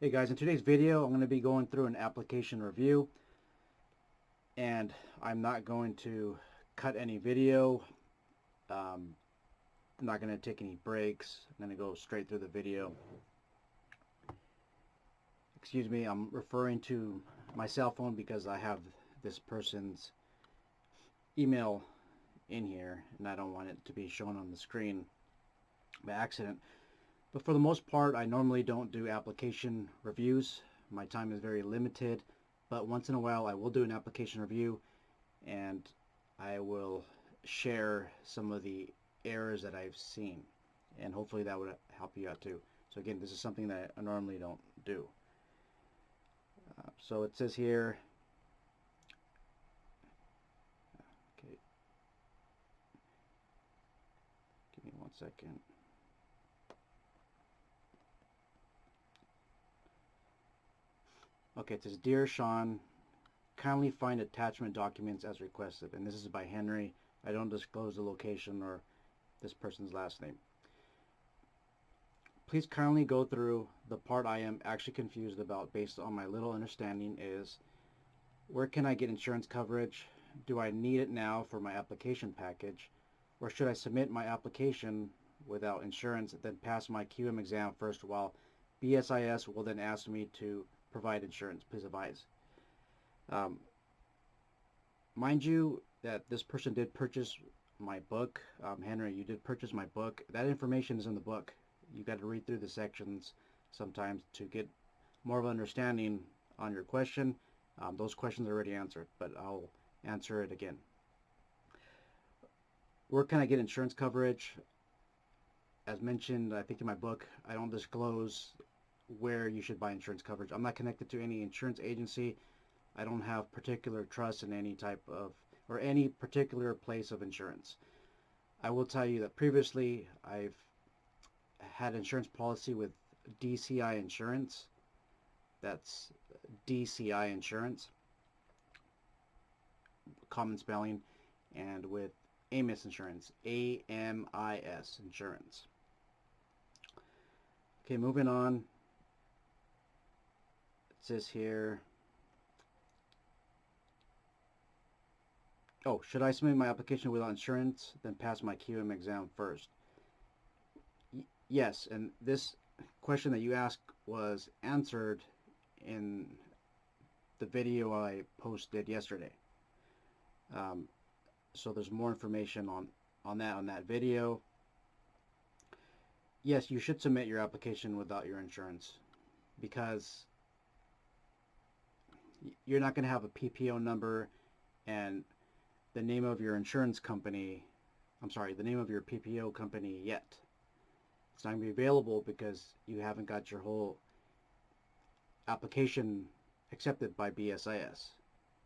Hey guys, in today's video I'm going to be going through an application review, and I'm not going to cut any video. I'm not going to take any breaks. I'm going to go straight through the video. Excuse me, I'm referring to my cell phone because I have this person's email in here and I don't want it to be shown on the screen by accident. But for the most part, I normally don't do application reviews. My time is very limited, but once in a while I will do an application review and I will share some of the errors that I've seen, and hopefully that would help you out too. So again, this is something that I normally don't do. So it says here, okay, give me 1 second. Okay, it says, Dear Sean, kindly find attachment documents as requested. And this is by Henry. I don't disclose the location or this person's last name. Please kindly go through the part I am actually confused about based on my little understanding is, where can I get insurance coverage? Do I need it now for my application package? Or should I submit my application without insurance, then pass my QM exam first while BSIS will then ask me to provide insurance? Please advise. Mind you that this person did purchase my book. Henry, you did purchase my book. That information is in the book. You got to read through the sections sometimes to get more of an understanding on your question. Those questions are already answered, but I'll answer it again. Where can I get insurance coverage? As mentioned, I think in my book, I don't disclose where you should buy insurance coverage. I'm not connected to any insurance agency. I don't have particular trust in any type of, or any particular place of insurance. I will tell you that previously I've had insurance policy with DCI Insurance. That's DCI Insurance, common spelling, and with AMIS Insurance, AMIS Insurance. Okay, moving on. It says here, oh, should I submit my application without insurance, then pass my QM exam first? Yes, and this question that you asked was answered in the video I posted yesterday. So there's more information on that video. Yes, you should submit your application without your insurance because you're not going to have a PPO number and the name of your insurance company, the name of your PPO company yet. It's not going to be available because you haven't got your whole application accepted by BSIS.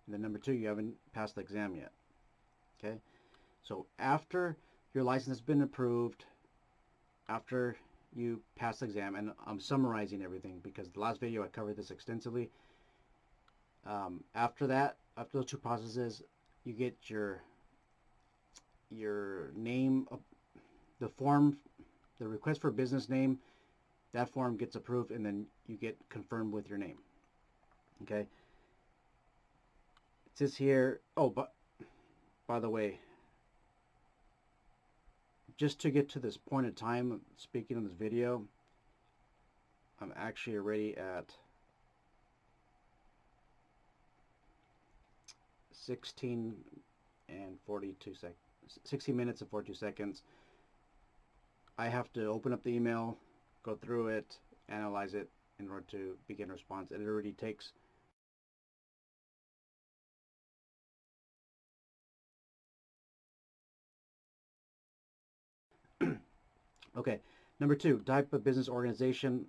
And then number two, you haven't passed the exam yet. Okay? So after your license has been approved, after you pass the exam, and I'm summarizing everything because the last video I covered this extensively. After that, after those two processes, you get your name, the form, the request for business name, that form gets approved, and then you get confirmed with your name. Okay. It says here, oh, but by the way, just to get to this point in time speaking in this video, I'm actually already at 16 minutes and 42 seconds. I have to open up the email, go through it, analyze it in order to begin response. And it already takes okay. Number two, type of business organization.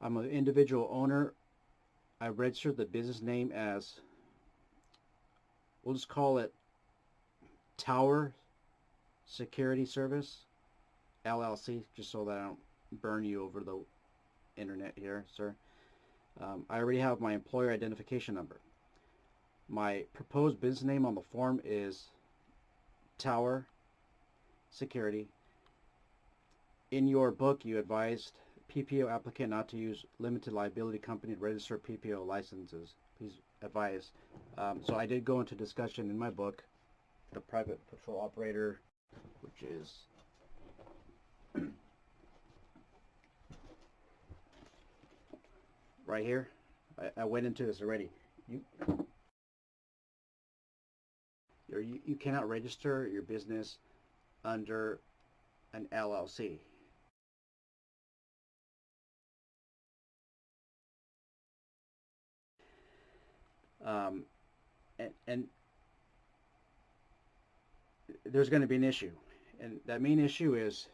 I'm an individual owner. I registered the business name as, we'll just call it Tower Security Service, LLC, just so that I don't burn you over the internet here, sir. I already have my employer identification number. My proposed business name on the form is Tower Security. In your book, you advised PPO applicant not to use limited liability company to register PPO licenses. Please advise. So I did go into discussion in my book, The Private Patrol Operator, which is right here. I went into this already. You cannot register your business under an LLC. And there's going to be an issue, and that main issue is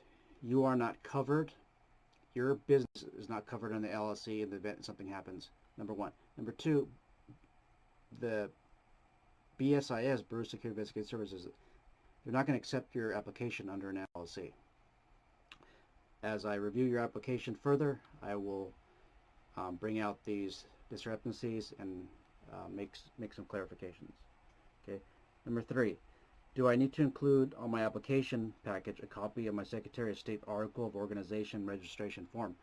you are not covered. Your business is not covered on the LLC in the event something happens. Number one. Number two, the BSIS, Bureau of Security Investigative Services, they're not going to accept your application under an LLC. As I review your application further, I will bring out these discrepancies and make some clarifications. Okay. Number three, do I need to include on my application package a copy of my Secretary of State Article of Organization Registration Form?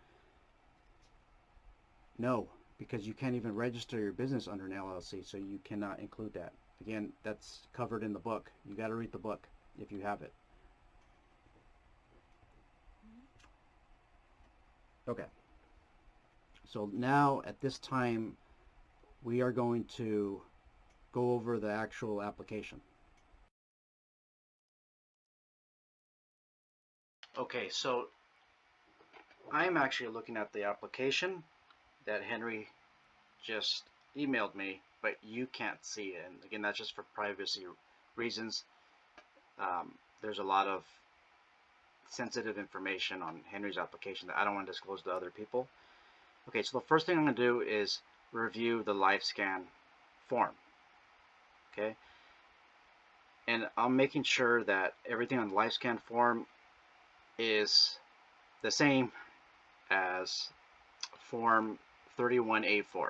No, because you can't even register your business under an LLC, so you cannot include that. Again, that's covered in the book. You got to read the book if you have it. Okay. So now at this time, we are going to go over the actual application. Okay, so I'm actually looking at the application that Henry just emailed me, but you can't see it. And again, that's just for privacy reasons. There's a lot of sensitive information on Henry's application that I don't want to disclose to other people. Okay, so the first thing I'm going to do is review the LifeScan form. Okay, and I'm making sure that everything on the LifeScan form is the same as form 31A4.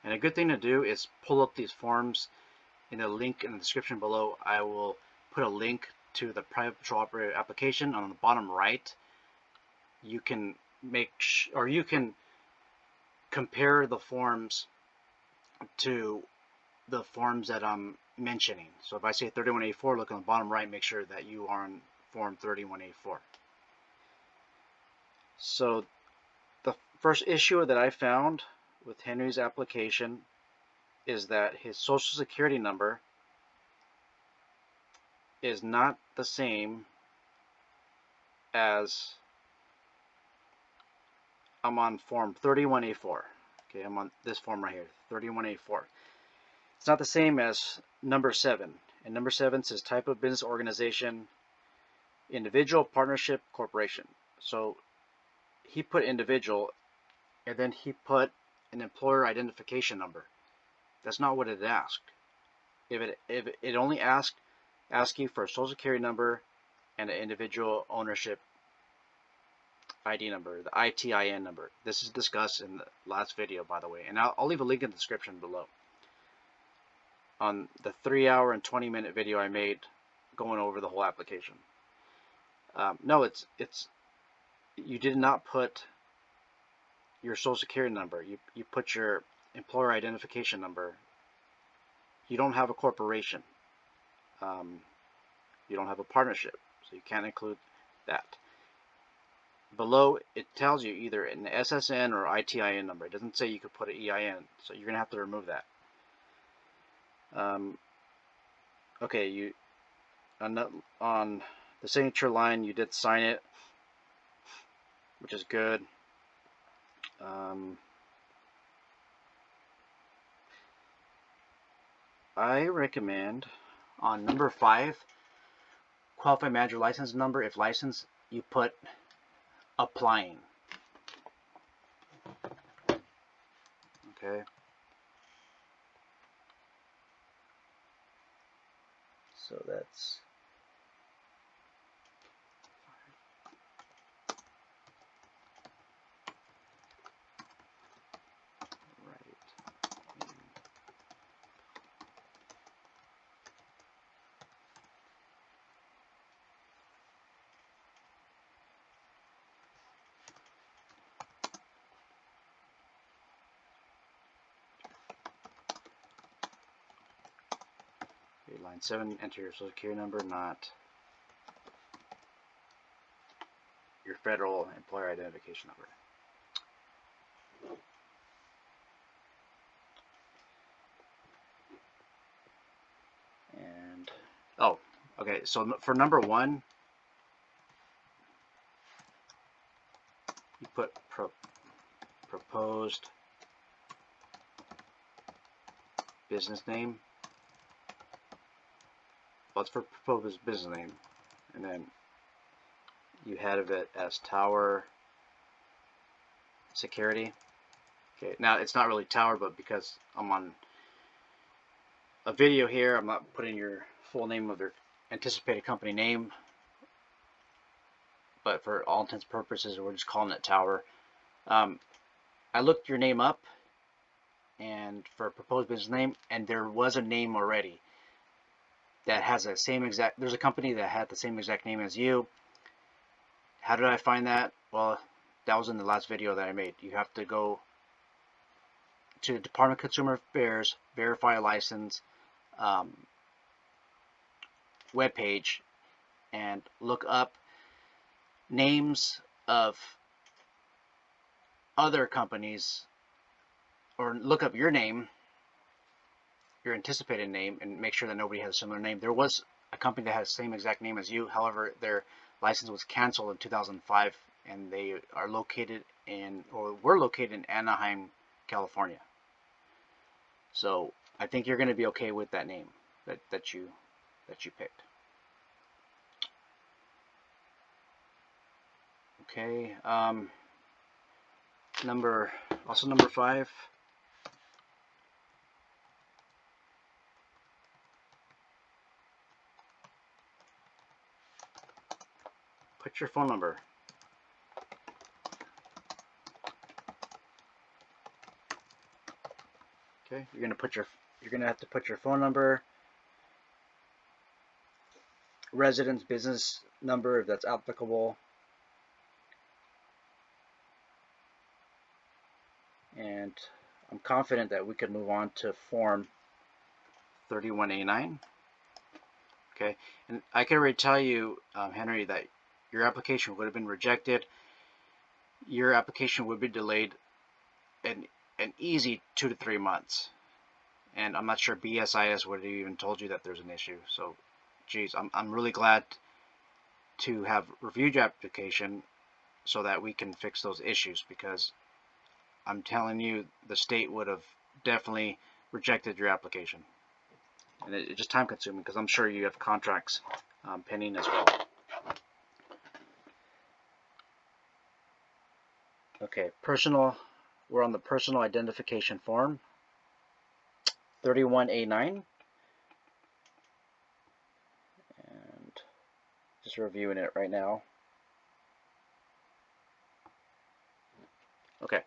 And a good thing to do is pull up these forms. In the link in the description below, I will put a link to the Private Patrol Operator application. On the bottom right, you can you can compare the forms to the forms that I'm mentioning. So if I say 31A4, look on the bottom right, make sure that you are on form 31A4. So the first issue that I found with Henry's application is that his social security number is not the same as I'm on form 31A4. Okay, I'm on this form right here, 31A4. It's not the same as number 7. And number 7 says type of business organization, individual, partnership, corporation. So he put individual, and then he put an employer identification number. That's not what it asked. If it only asked you for a social security number and an individual ownership ID number, the ITIN number. This is discussed in the last video, by the way, and I'll leave a link in the description below on the 3-hour and 20-minute video I made going over the whole application. No, it's you did not put your social security number. You put your employer identification number. You don't have a corporation. You don't have a partnership, so you can't include that. Below, it tells you either an SSN or ITIN number. It doesn't say you could put an EIN, so you're going to have to remove that. Okay, on the signature line, you did sign it, which is good. I recommend on number 5, Qualified Manager license number, if licensed, you put applying. Okay. So that's Okay, line 7, enter your social security number, not your federal employer identification number. And, oh, okay, so for number 1, you put proposed business name. Well, it's for proposed business name, and then you have it as Tower Security. Okay, now it's not really Tower, but because I'm on a video here, I'm not putting your full name of your anticipated company name, but for all intents and purposes, we're just calling it Tower. I looked your name up and for proposed business name, and there was a name already that has the same exact, there's a company that had the same exact name as you. How did I find that? Well, that was in the last video that I made. You have to go to the Department of Consumer Affairs, verify a license webpage, and look up names of other companies, or look up your name, your anticipated name, and make sure that nobody has a similar name. There was a company that has the same exact name as you. However, their license was canceled in 2005, and they are located in, or were located in Anaheim, California. So I think you're going to be okay with that name that you picked. Okay. Number 5. Put your phone number. Okay, you're gonna have to put your phone number, residence business number if that's applicable, and I'm confident that we could move on to form 31A9. Okay, and I can already tell you, Henry, that your application would have been rejected. Your application would be delayed an easy 2 to 3 months, and I'm not sure BSIS would have even told you that there's an issue. So, geez, I'm really glad to have reviewed your application so that we can fix those issues, because I'm telling you, the state would have definitely rejected your application, and it's just time consuming because I'm sure you have contracts pending as well. Okay, we're on the personal identification form, 31A9, and just reviewing it right now. Okay.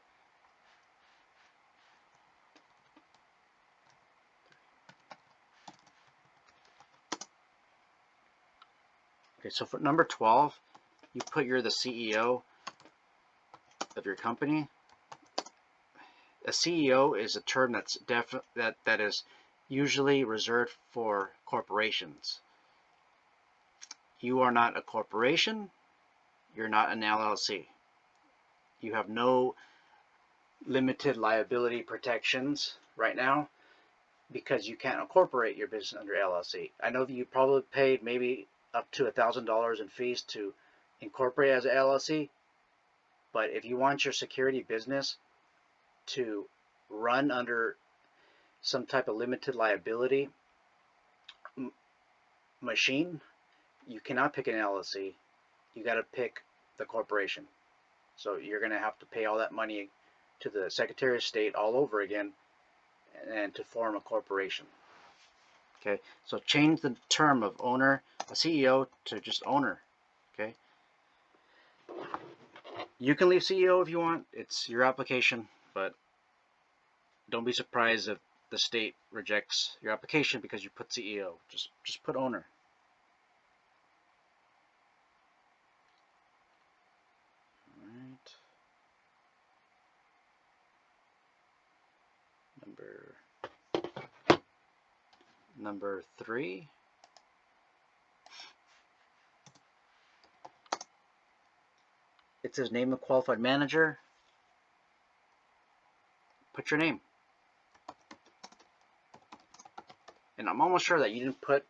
Okay, so for number 12, you put you're the CEO of your company. A CEO is a term that's that is usually reserved for corporations. You are not a corporation. You're not an LLC. You have no limited liability protections right now because you can't incorporate your business under LLC. I know that you probably paid maybe up to $1,000 in fees to incorporate as an LLC, but if you want your security business to run under some type of limited liability machine, you cannot pick an LLC. You got to pick the corporation. So you're going to have to pay all that money to the Secretary of State all over again and to form a corporation. Okay, so change the term of owner, a CEO, to just owner. Okay, you can leave CEO if you want. It's your application, but don't be surprised if the state rejects your application because you put CEO. Just put owner. All right. number 3. It says name of qualified manager. Put your name. And I'm almost sure that you didn't put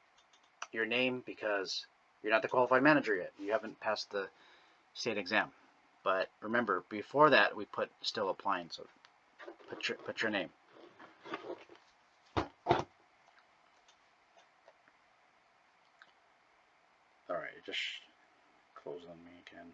your name because you're not the qualified manager yet. You haven't passed the state exam. But remember, before that, we put still applying. So put your name. All right, it just closed on me again.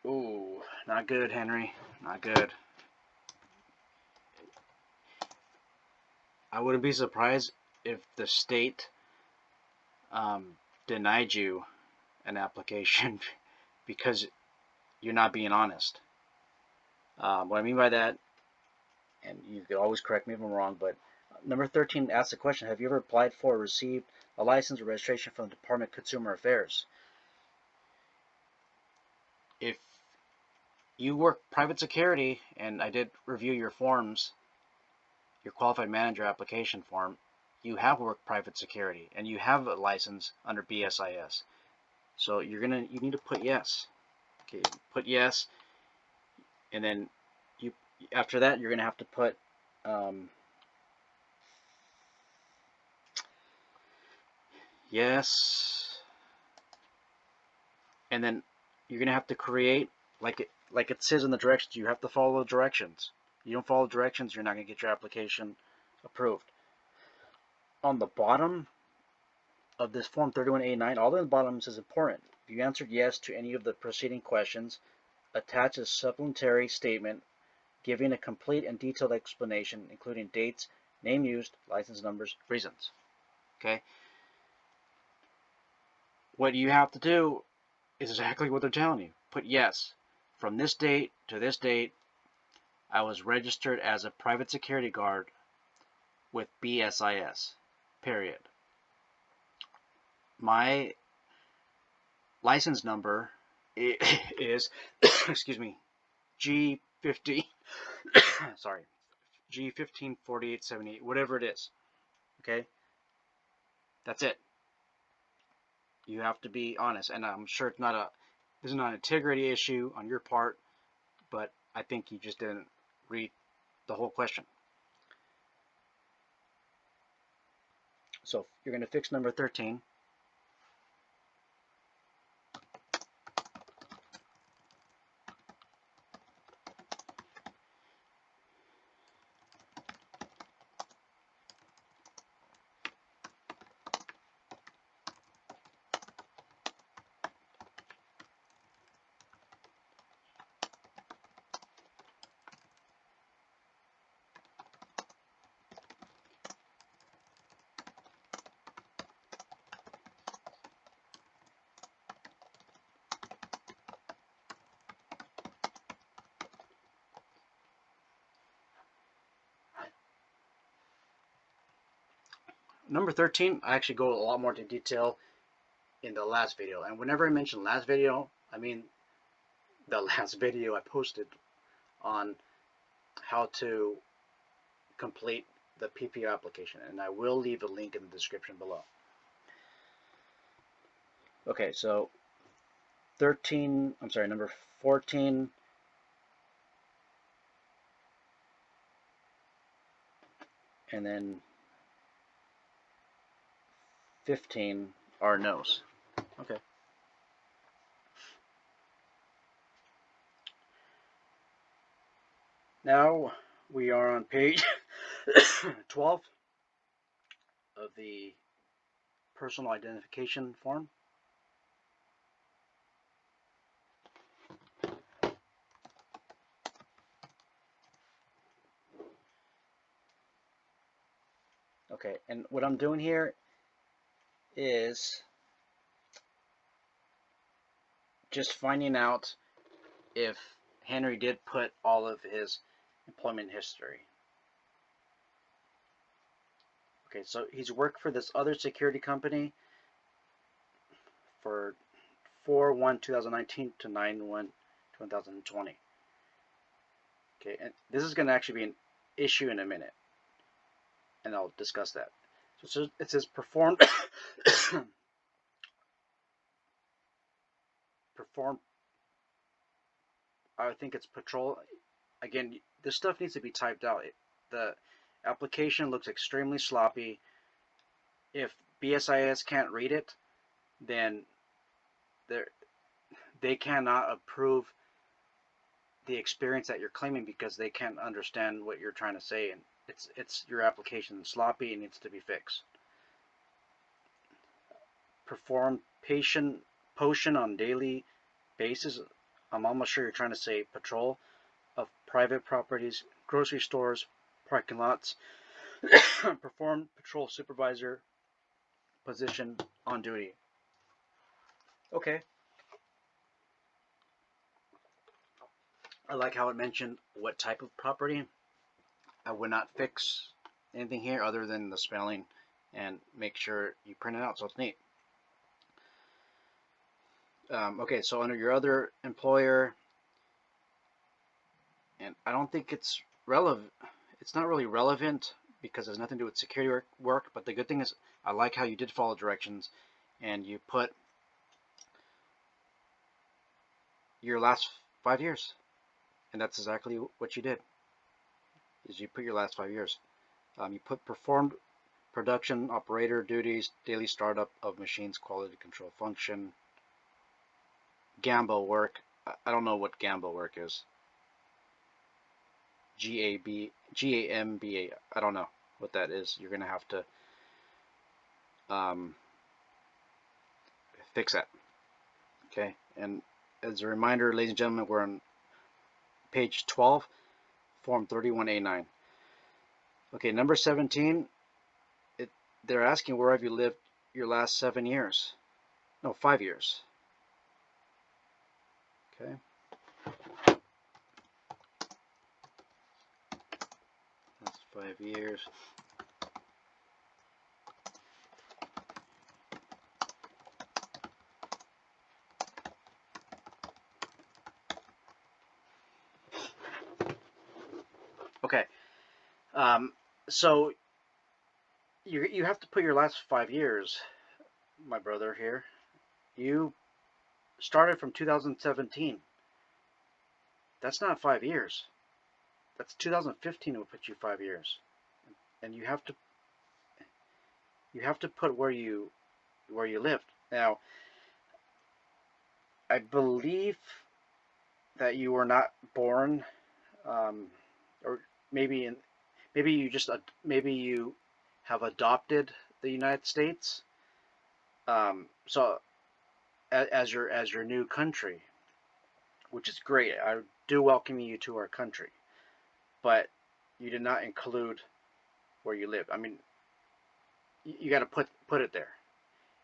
Ooh, not good, Henry. Not good. I wouldn't be surprised if the state denied you an application because you're not being honest. What I mean by that, and you can always correct me if I'm wrong, but number 13 asks the question, have you ever applied for or received a license or registration from the Department of Consumer Affairs? If you work private security, and I did review your forms, your qualified manager application form, you have worked private security and you have a license under BSIS. So you need to put yes. Okay, put yes, and then after that you're gonna have to put yes, and then you're gonna have to create like it says in the directions. You have to follow the directions. You don't follow the directions, you're not gonna get your application approved. On the bottom of this form 31A9, all the bottom is important. If you answered yes to any of the preceding questions, attach a supplementary statement giving a complete and detailed explanation, including dates, name used, license numbers, reasons. Okay? What you have to do is exactly what they're telling you. Put yes. From this date to this date, I was registered as a private security guard with BSIS. Period. My license number is excuse me, G15 sorry, G154878, whatever it is. Okay? That's it. You have to be honest, and I'm sure this is not an integrity issue on your part, but I think you just didn't read the whole question. So you're going to fix number 13. Number 13, I actually go a lot more into detail in the last video. And whenever I mention last video, I mean the last video I posted on how to complete the PPO application. And I will leave a link in the description below. Okay, so number 14. And then 15 are no's. Okay. Now we are on page 12 of the personal identification form. Okay, and what I'm doing here is just finding out if Henry did put all of his employment history. Okay, so he's worked for this other security company for 4/1/2019 to 9/1/2020. Okay, and this is going to actually be an issue in a minute, and I'll discuss that. So it says performed perform. I think it's patrol. Again, this stuff needs to be typed out. The application looks extremely sloppy. If BSIS can't read it, then they cannot approve the experience that you're claiming because they can't understand what you're trying to say, and it's your application is sloppy and needs to be fixed. Perform potion on daily basis. I'm almost sure you're trying to say patrol of private properties, grocery stores, parking lots. Perform patrol supervisor position on duty. Okay. I like how it mentioned what type of property. I would not fix anything here other than the spelling, and make sure you print it out so it's neat. Okay, so under your other employer, and I don't think it's relevant. It's not really relevant because it has nothing to do with security work, but the good thing is I like how you did follow directions and you put your last 5 years, and that's exactly what you did, is you put your last 5 years. You put performed production operator duties, daily startup of machines, quality control function, GAMBO work. I don't know what GAMBO work is. GAMBA. I don't know what that is. You're gonna have to fix that. Okay, and as a reminder, ladies and gentlemen, we're on page 12, form 31A9. Okay, number 17. They're asking where have you lived your last 7 years? No, 5 years. Okay. That's 5 years. Okay. So you have to put your last 5 years, my brother here. You started from 2017. That's not 5 years. That's 2015 will put you 5 years, and you have to put where you lived. Now, I believe that you were not born, or maybe you have adopted the United States, so as your new country, which is great. I do welcome you to our country, but you did not include where you live. I mean, you got to put it there.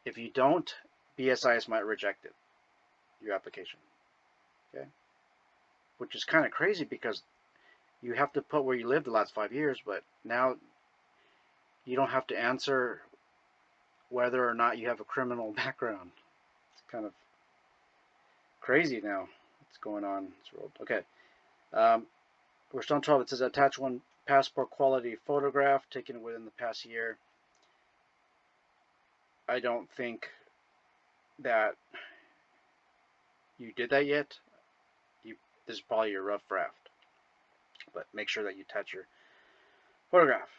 If you don't, BSIS might reject it, your application. Okay, which is kind of crazy because you have to put where you lived the last 5 years, but now you don't have to answer whether or not you have a criminal background. It's kind of crazy now what's going on in this world. Okay, we're still on 12. It says attach one passport quality photograph taken within the past year. I don't think that you did that yet. This is probably your rough draft, but make sure that you attach your photograph.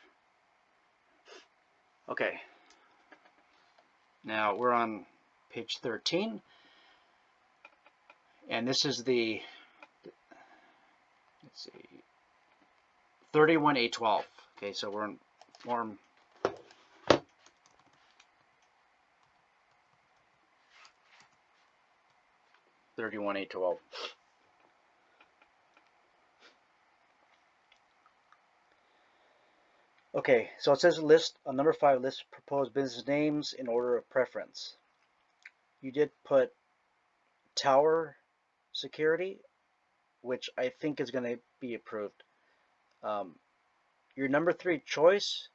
Okay, now we're on page 13, and this is the, let's see, 31A12. Okay, so we're on form 31A12. Okay, so it says list on number 5, list proposed business names in order of preference. You did put Tower Security, which I think is going to be approved. Your number 3 choice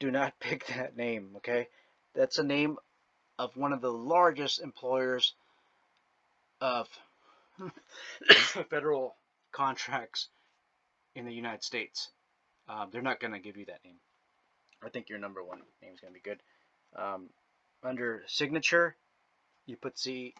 do not pick that name, okay? That's a name of one of the largest employers of federal contracts in the United States. They're not going to give you that name. I think your number one name is going to be good. Under signature, you put CEO.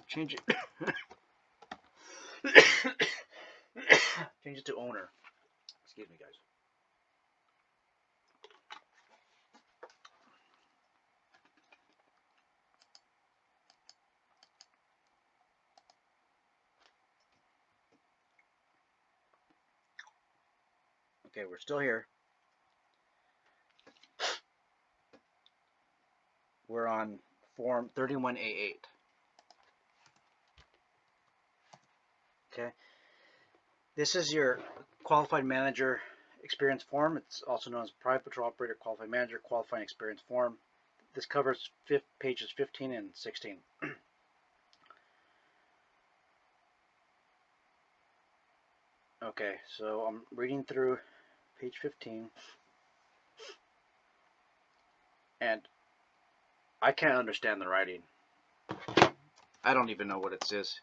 Change it. Change it to owner. Excuse me, guys. Okay, we're still here. We're on form 31A8. Okay. This is your qualified manager experience form. It's also known as private patrol operator qualified manager qualifying experience form. This covers pages 15 and 16. Okay, so I'm reading through page 15, and I can't understand the writing. I don't even know what it says.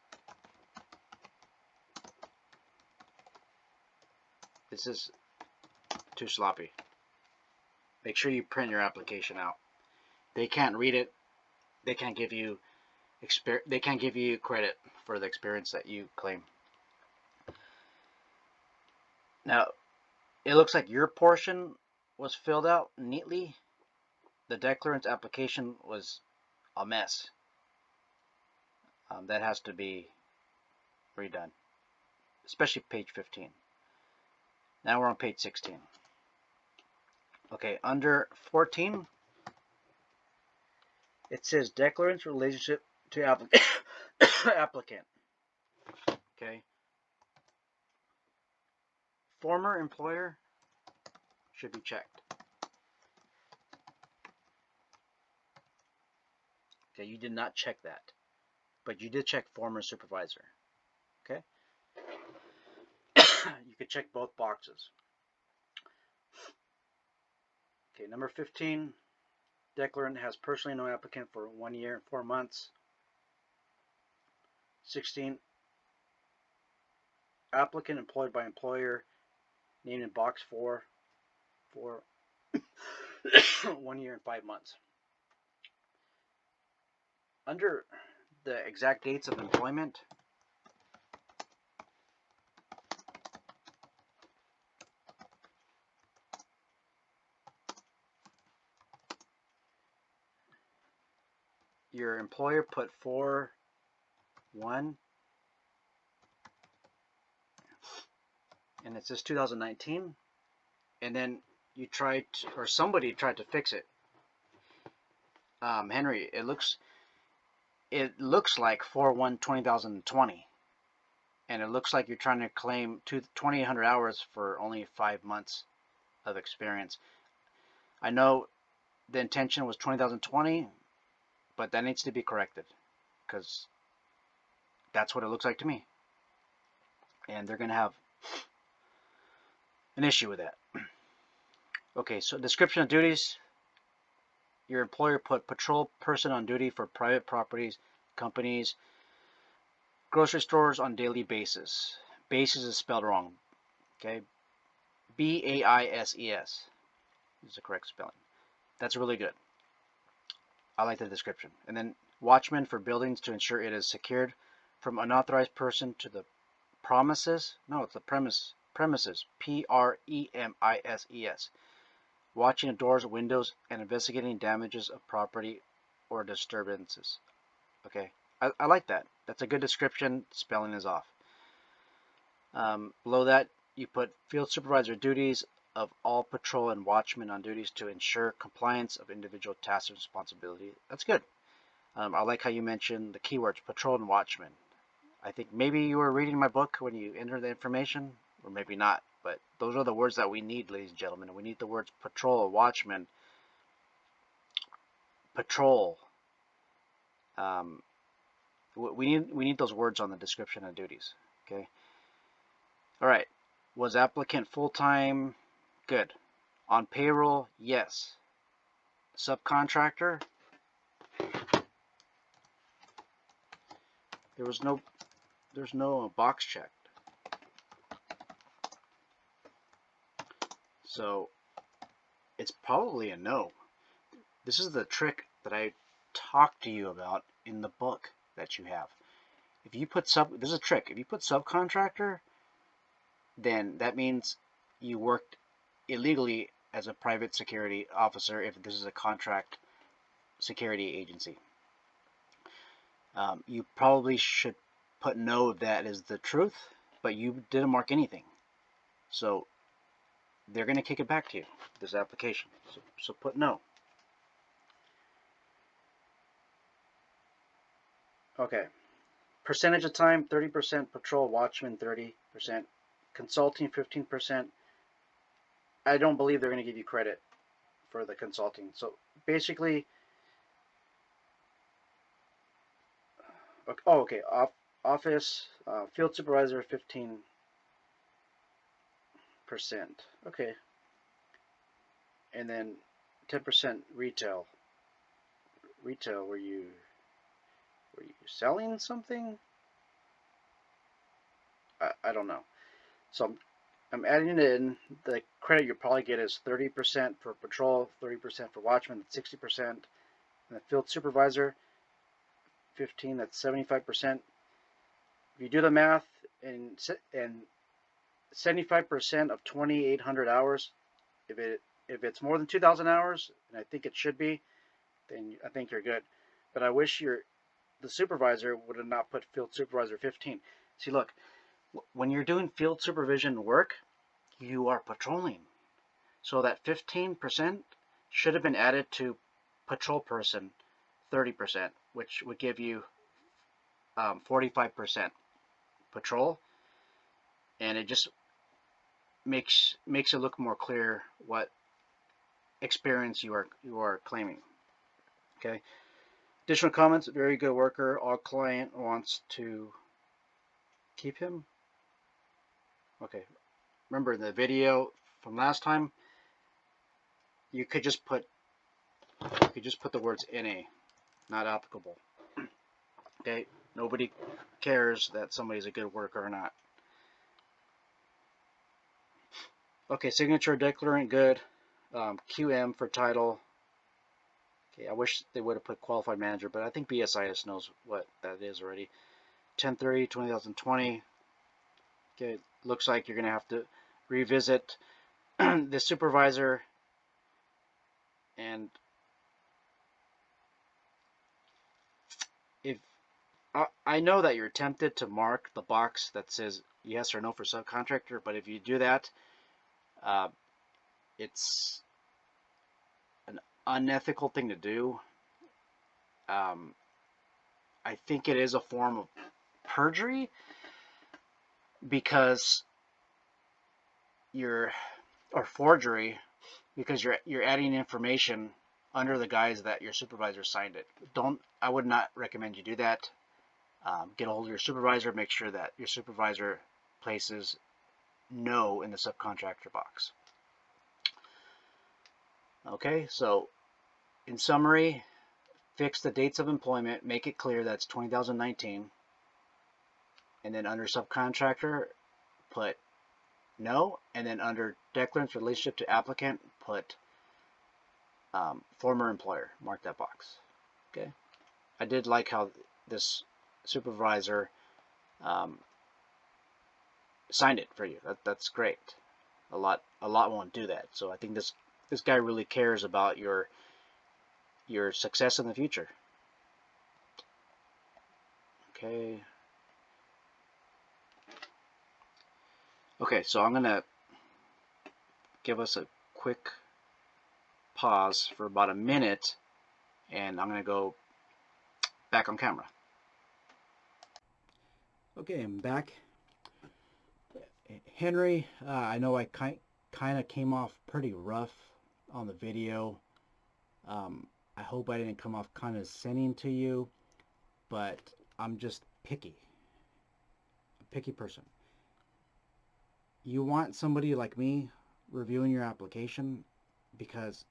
This is too sloppy. Make sure you print your application out. They can't read it. They can't give you credit for the experience that you claim. Now, it looks like your portion was filled out neatly. The declarant's application was a mess. That has to be redone, especially page 15. Now we're on page 16. Okay, under 14, it says declarant's relationship to applicant. Okay. Former employer should be checked. Okay, you did not check that, but you did check former supervisor. Okay. You could check both boxes. Okay, number 15, declarant has personally known applicant for 1 year and 4 months. 16, applicant employed by employer named in box 4 for 1 year and 5 months. Under the exact dates of employment, your employer put 4/1, and it says 2019, and then you tried to, or somebody tried to fix it. Henry, it looks like 4/1/2020, and it looks like you're trying to claim 2,800 hours for only 5 months of experience. I know the intention was 2020, but that needs to be corrected, because that's what it looks like to me, and they're going to have an issue with that. Okay, so description of duties. Your employer put patrol person on duty for private properties, companies, grocery stores on daily basis. Basis is spelled wrong. Okay, BAISES is the correct spelling. That's really good. I like the description. And then watchman for buildings to ensure it is secured from unauthorized person to the premises. No, it's the premises. Premises. PREMISES. Watching the doors, windows, and investigating damages of property or disturbances. Okay, I like that. That's a good description. Spelling is off. Below that, you put field supervisor duties of all patrol and watchmen on duties to ensure compliance of individual tasks and responsibility. That's good. I like how you mentioned the keywords patrol and watchman. I think maybe you were reading my book when you entered the information, or maybe not. But those are the words that we need, ladies and gentlemen. We need the words patrol or watchman patrol. We need those words on the description of duties. Okay. All right. Was applicant full-time? Good. On payroll? Yes. Subcontractor? There's no box checked. So it's probably a no. This is the trick that I talked to you about in the book that you have. If you put this is a trick. If you put subcontractor, then that means you worked illegally as a private security officer if this is a contract security agency. You probably should put no if that is the truth, but you didn't mark anything. So they're going to kick it back to you, this application. So put no. Okay. Percentage of time, 30%, patrol, watchman, 30%, consulting, 15%. I don't believe they're going to give you credit for the consulting. So basically, okay, office, field supervisor, 15%. Okay. And then 10% retail. Retail, were you selling something? I don't know. So I'm adding it in. The credit you probably get is 30% for patrol, 30% for watchman, that's 60%. And the field supervisor, 15, that's 75%. If you do the math, and 75% of 2,800 hours, if it's more than 2,000 hours, and I think it should be, then I think you're good. But I wish the supervisor would have not put field supervisor 15. See, look, when you're doing field supervision work, you are patrolling. So that 15% should have been added to patrol person 30%, which would give you 45% patrol, and it just makes it look more clear what experience you are claiming. Okay. Additional comments: very good worker. Our client wants to keep him. Okay. Remember the video from last time? You could just put the words NA, not applicable. Okay. Nobody cares that somebody's a good worker or not. Okay. Signature declarant, good. QM for title. Okay, I wish they would have put qualified manager, but I think BSIS knows what that is already. 10/30/2020. Okay, looks like you're going to have to revisit the supervisor, and if I know that you're tempted to mark the box that says yes or no for subcontractor, but if you do that, it's an unethical thing to do. I think it is a form of perjury because or forgery, because you're adding information under the guise that your supervisor signed it. I would not recommend you do that. Get a hold of your supervisor. Make sure that your supervisor places no in the subcontractor box. Okay, so in summary, fix the dates of employment, make it clear that's 2019, and then under subcontractor, put no, and then under declarant's relationship to applicant, put former employer, mark that box. Okay, I did like how this supervisor signed it for you. That's great. A lot won't do that. So I think this guy really cares about your success in the future. Okay. Okay, so I'm gonna give us a quick pause for about a minute, and I'm gonna go back on camera. Okay, I'm back. Henry, I know I kind of came off pretty rough on the video. I hope I didn't come off condescending to you, but I'm just picky. A picky person. You want somebody like me reviewing your application because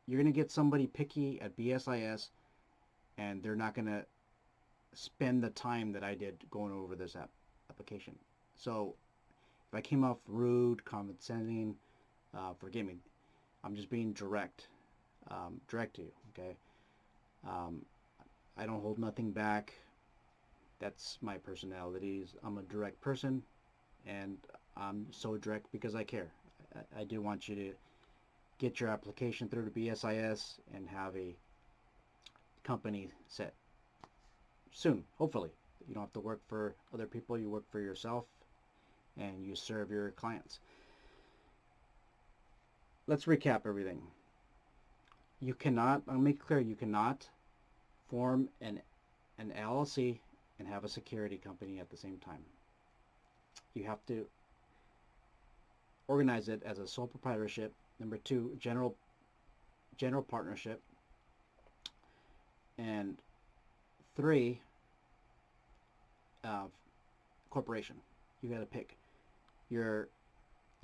you're going to get somebody picky at BSIS and they're not going to spend the time that I did going over this application. So if I came off rude, condescending, forgive me. I'm just being direct, direct to you, okay? Um, I don't hold nothing back. That's my personality. I'm a direct person, and I'm so direct because I care. I do want you to get your application through to BSIS and have a company set soon, hopefully. You don't have to work for other people, you work for yourself, and you serve your clients. Let's recap everything. You cannot, I'll make it clear, you cannot form an LLC and have a security company at the same time. You have to organize it as a sole proprietorship. Number two, general partnership. And three, corporation. You got to pick. You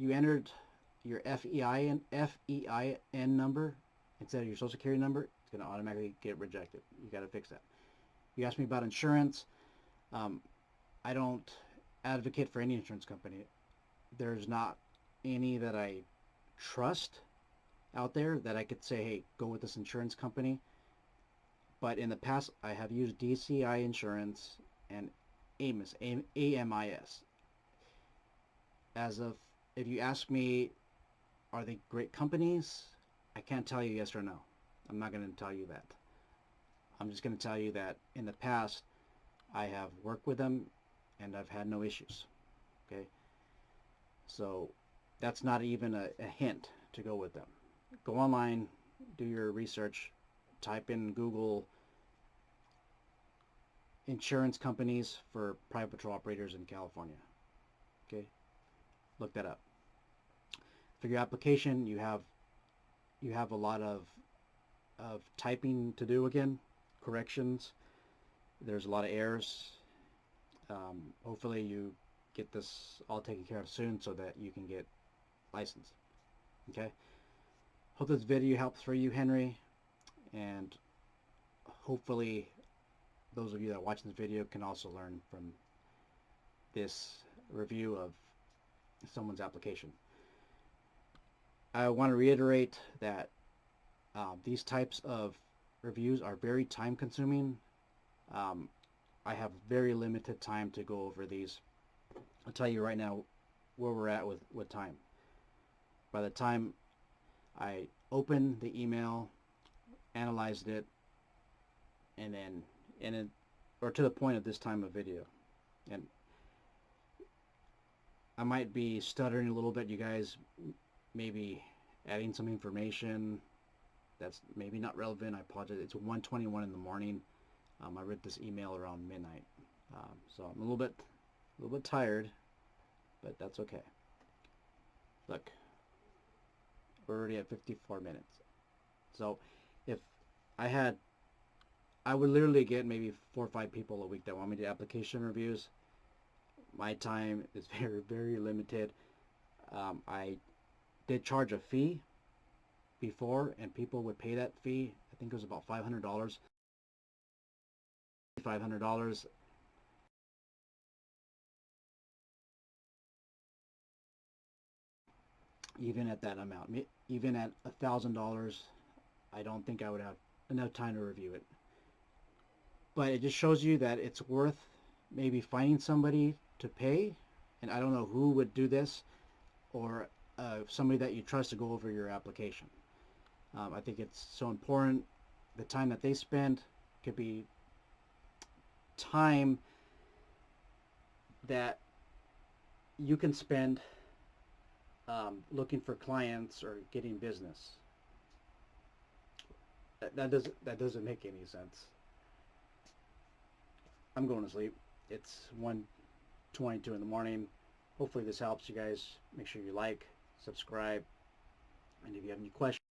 entered your FEIN number instead of your social security number. It's going to automatically get rejected. You got to fix that. You asked me about insurance. I don't advocate for any insurance company. There's not any that I trust out there that I could say, hey, go with this insurance company. But in the past, I have used DCI Insurance and AMIS. As of, if you ask me, are they great companies? I can't tell you yes or no. I'm not going to tell you that. I'm just going to tell you that in the past, I have worked with them and I've had no issues. Okay? So that's not even a hint to go with them. Go online, do your research, type in Google insurance companies for private patrol operators in California. Okay? Look that up. For your application, you have a lot of typing to do again, corrections. There's a lot of errors. Hopefully you get this all taken care of soon so that you can get licensed. Okay? Hope this video helps for you, Henry, and hopefully those of you that are watching this video can also learn from this review of someone's application. I want to reiterate that these types of reviews are very time consuming. I have very limited time to go over these. I'll tell you right now where we're at with time. By the time I opened the email, analyzed it, and then or to the point of this time of video, and I might be stuttering a little bit, you guys, maybe adding some information that's maybe not relevant. I apologize. It's 1:21 in the morning. I read this email around midnight, so I'm a little bit tired, but that's okay. Look, we're already at 54 minutes. So if I would literally get maybe 4 or 5 people a week that want me to do application reviews. My time is very, very limited. I did charge a fee before, and people would pay that fee. I think it was about $500. $500. Even at that amount, even at $1,000, I don't think I would have enough time to review it. But it just shows you that it's worth maybe finding somebody to pay, and I don't know who would do this, or somebody that you trust to go over your application. I think it's so important. The time that they spend could be time that you can spend looking for clients or getting business. That doesn't make any sense. I'm going to sleep. It's 1:22 in the morning. Hopefully this helps you guys. Make sure you like, subscribe, and if you have any questions,